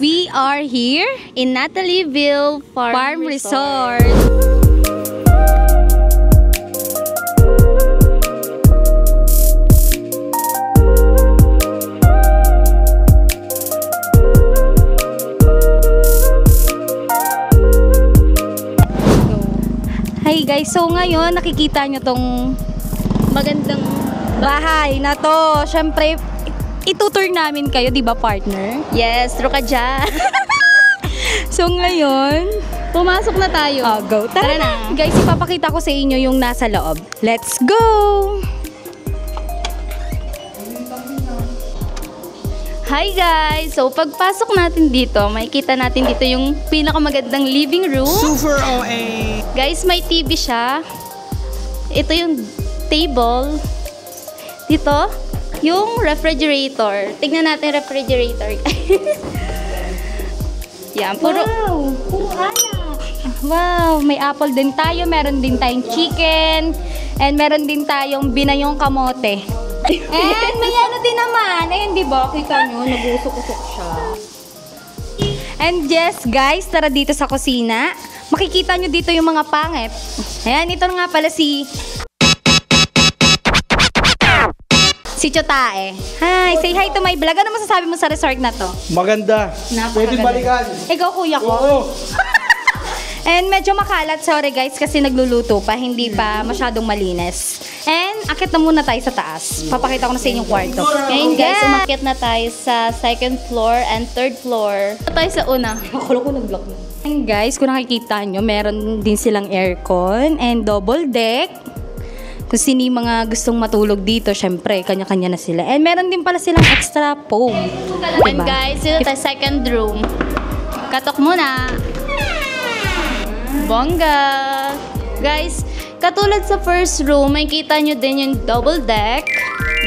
We are here in Natalieville Farm Resort. Hi guys, so ngayon nakikita nyo tong Magandang bahay na to. Syempre, itutur namin kayo, di ba partner? Yes, true ka dyan. So ngayon, Pumasok na tayo. go. Tara na. Guys, ipapakita ko sa inyo yung nasa loob. Let's go! Hi guys! So pagpasok natin dito, makikita natin dito yung pinakamagandang living room. Super OA! Guys, may TV siya. Ito yung table. Dito, yung refrigerator. Tignan natin refrigerator. Yan, puro alak. Wow, may apple din tayo. Meron din tayong chicken. And meron din tayong binayong kamote. And may ano din naman. Ayun, di ba? Kita nyo, nag-usok-usok siya. And yes, guys, tara dito sa kusina. Makikita nyo dito yung mga pangit. Ayan, ito nga pala si Chotae. Hi, say hi to my vlog. Ano masasabi mo sa resort na to? Maganda. Pwede balikan. Ikaw, kuya ko. Oo. And medyo makalat, sorry guys, kasi nagluluto pa, hindi pa masyadong malinis. And akit na muna tayo sa taas. Papakita ko na sa inyong kwarto. Ngayon guys, umakyat na tayo sa second floor and third floor. Ito tayo sa una. Akala ko nag-block na. And guys, kung nakikita nyo, meron din silang aircon and double deck. Kung sino yung mga gustong matulog dito, syempre, kanya-kanya na sila. And meron din pala silang extra foam. And guys, ito tayo second room. Katok muna. Bongga! Guys, katulad sa first room, may kita nyo din yung double deck.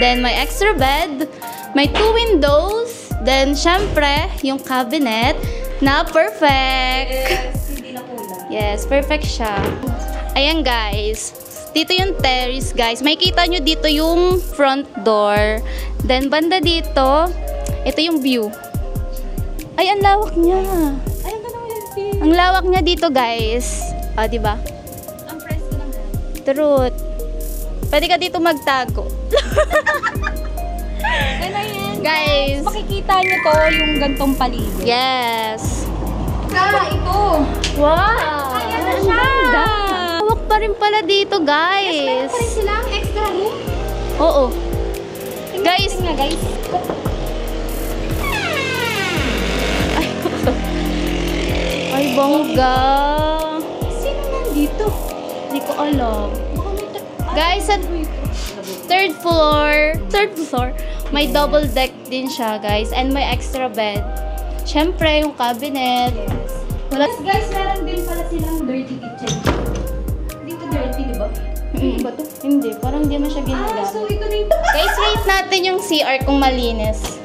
Then, may extra bed. May 2 windows. Then, syempre, yung cabinet na perfect. Yes, hindi na kulang. Yes, perfect siya. Ayan guys. Dito yung terrace guys. May kita nyo dito yung front door. Then, banda dito, ito yung view. Ay, ang lawak niya. Ay, ang ganda mo yung view. Ang lawak niya dito, guys. Ah, di ba? Ang presko lang. Truth. Pwede ka dito magtago. Ano yan? Guys. Makikita nyo to yung gantong paligid. Yes. Ito. Wow. Ayan na siya. Lawak pa rin pala dito, guys. Meron pa rin silang extra room. Oo. Guys. Tingnan, guys. Ay, bongga. Sino nandito? Hindi ko alam. Guys, at third floor, may double deck din siya, guys. And may extra bed. Siyempre, yung cabinet. Wala. Guys, meron din pala silang dirty kitchen. Dito dirty, di ba? Hindi ba to? Hindi. Parang hindi mo siya ginagamit. So ito na yung... Guys, rate natin yung CR kung malinis.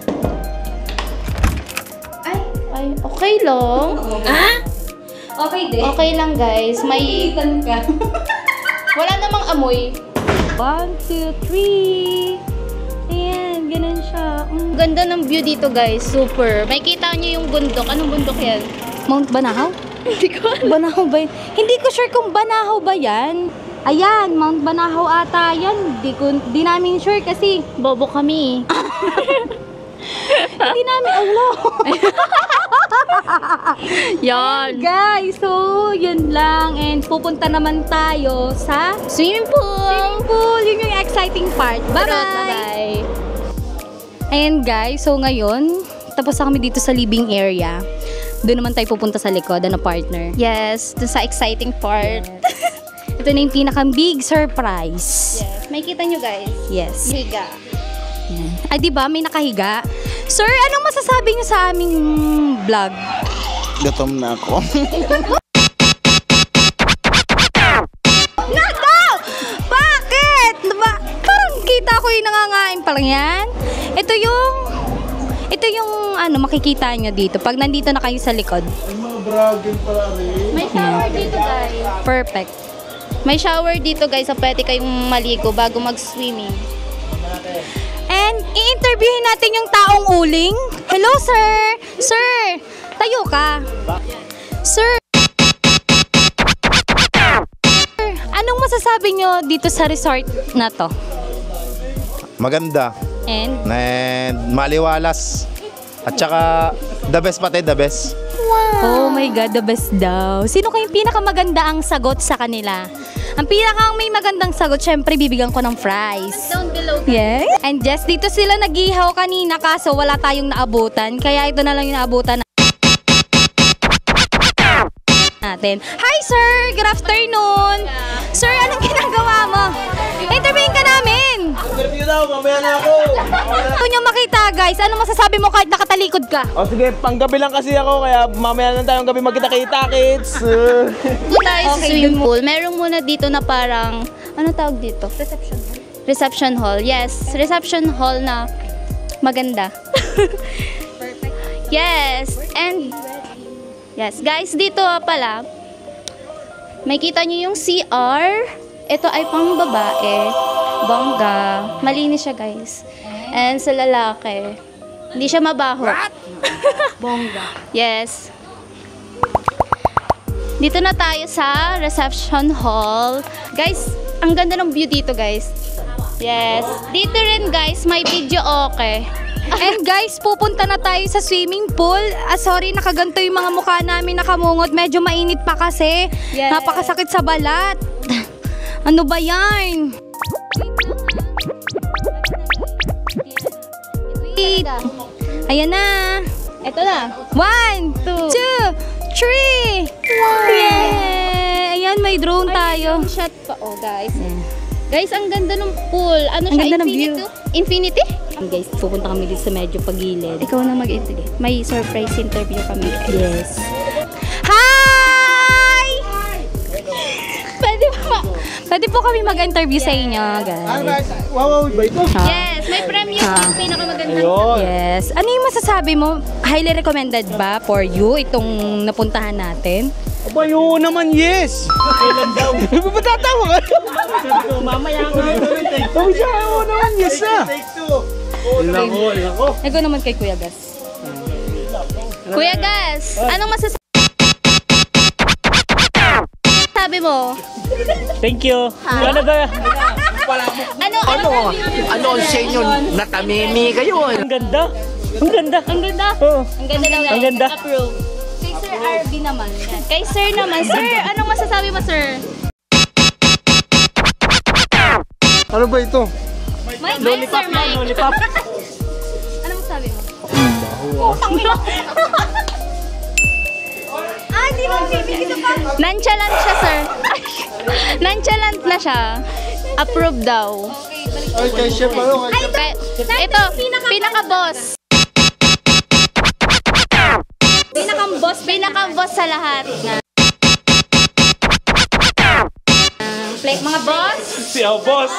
Ay, okay lang. Okay din. Okay lang, guys. May... Itan ka. Wala namang amoy. 1, 2, 3. Ayan, ganun siya. Ganda ng view dito, guys. Super. May kita nyo yung bundok. Anong bundok yan? Mount Banahaw? Hindi ko alam. Banahaw ba yun? Hindi ko sure kung Banahaw ba yan. Ayan, Mount Banahaw ata yan. Di namin sure kasi Bobo kami. hindi namin alam. Yan. Guys, so yun lang. And pupunta naman tayo sa Swimming pool. Yun yung exciting part. Bye-bye! Bye-bye. Ayan guys, so ngayon, tapos na kami dito sa living area. Doon naman tayo pupunta sa likod, partner. Yes, dun sa exciting part. Ito na yung pinaka-big surprise. Yes. May kita nyo, guys. Yes. Higa. Yan. Ay, di ba? May nakahiga. Sir, anong masasabi niyo sa aming vlog? Gutom na ako. Nako! Bakit? Diba? Parang kita ko yung nangangain pa lang yan. Ito yung makikita nyo dito. Pag nandito na kayo sa likod. Ay, mga bragin pala rin. May shower dito, guys. Perfect. May shower dito, guys, so pwede kayong maligo bago mag-swimming. And i-interviewin natin yung taong uling. Hello, sir. Sir, Tayo ka. Sir, anong masasabi nyo dito sa resort na to? Maganda. And? And maliwalas. At saka, the best pati, the best. Oh my God, the best daw. Sino kayong pinakamaganda ang sagot sa kanila? Ang pinakang may magandang sagot, syempre bibigyan ko ng fries. Down below. Yes. And just dito sila nag-ihaw kanina kaso wala tayong naabutan. Kaya ito na lang yung naabutan natin. Hi sir! Good afternoon! Sir, anong ginagawa mo? Interviewin ka namin! Interview daw, mamaya na ako. Gusto nyo makita guys, ano masasabi mo kahit nakatalikod ka? O sige, panggabi lang kasi ako, kaya mamaya lang tayong gabi magkita-kita, kids. Doon tayo sa Okay, swimming pool. Merong muna dito na parang, ano tawag dito? Reception hall. Yes, reception hall na maganda. Perfect. Yes, and yes, guys, dito pala, may kita nyo yung CR. Ito ay pang babae. Bongga. Malinis siya, guys. And sa lalaki, hindi siya mabaho. Bongga. Yes. Dito na tayo sa reception hall. Guys, ang ganda ng view dito, guys. Yes. Dito rin, guys, may video okay. And guys, pupunta na tayo sa swimming pool. Sorry, nakaganto yung mga mukha namin nakamungot. Medyo mainit pa kasi. Yes. Napakasakit sa balat. Ano ba yan? Wait. Ayan na. Ito na. 1, 2, 3. Yay! Ayan, may drone tayo. Shot pa, oh, guys. Guys, ang ganda ng pool. Ano Ang siya? ganda ng Infinity? Infinity? Guys, pupunta kami dito sa medyo pagilid. Ikaw na mag-interview. May surprise interview kami. Yes. Hi! Pwede po kami mag-interview sa inyo, guys. Wow, ba ito? Yes, may premium yung pinakamaganda. Yes. Ano yung masasabi mo? Highly recommended ba for you itong napuntahan natin? Aba, yun naman, yes! Kailan daw? Ba't tatawa ka? Mamaya nga. Sabi siya, oo naman, yes na. Ilang ko. Ego naman kay Kuya Gas. Kuya Gas, anong masasabi mo? Thank you. Ano ba? Ano ang sa inyo? Natamimi kayo. Ang ganda. Ang ganda. Ang ganda. Oo. Ang ganda daw, guys. Ang ganda. Approve. Kay Sir RB naman. Yan. Kay Sir naman. Sir, anong masasabi mo, Sir? Ano ba ito? Mike, Sir Mike. Lollipop. Anong masasabi mo? Di ba bibigyan pa? Nonchalant siya, Sir. Nonchalant na siya. Approve daw. Ay, kay chef ano? Ito, pinaka-boss. Pinaka-boss sa lahat. Mga boss? Si our boss.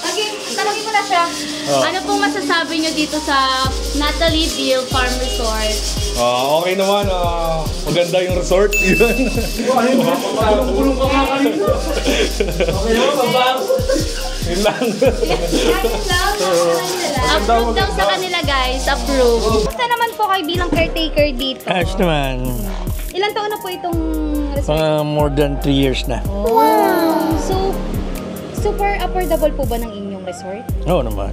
Okay, tanongin mo na siya. Ano pong masasabi nyo dito sa Natalie Bill Farm Resort? Okay naman. Maganda yung resort. Yun. Kulong ka nga kanina. Yun lang. Approve daw sa kanila, guys. Approve. Basta naman po kayo bilang caretaker dito. Ayos naman. Ilang taon na po itong resort? More than 3 years na. Wow! So, super affordable po ba ng inyong resort? Oo naman.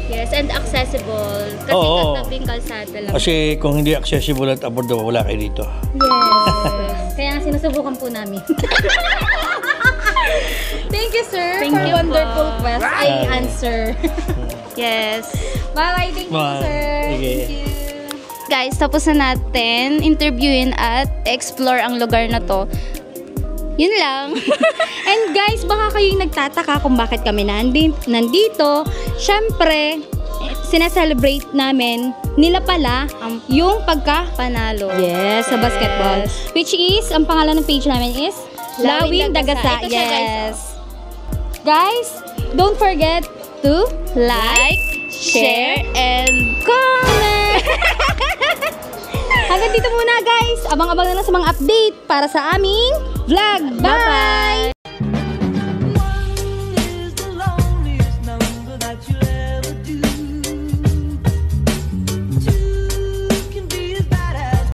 Yes, and accessible. Kasi Oo. katabing kalsada lang. Kasi kung hindi accessible at affordable, wala kayo dito. Yes. Kaya nga sinusubukan po namin. Thank you, sir, Thank for you wonderful po. answer. Yes. Bye-bye. Thank you, Bye. sir. Sige. Thank you. Guys, tapos na natin interviewin at explore ang lugar na to. Yun lang. And guys, baka kayo yung nagtataka kung bakit kami nandito. Syempre, sineselebrate namin nila pala yung Panalo. Yes, sa basketball. Which is, ang pangalan ng page namin is Lawing Dagasa. Ito siya, guys. Yes. Guys, don't forget to Like, share, and comment! Hanggang dito muna guys. Abang-abang na lang sa mga update para sa aming vlog. Bye!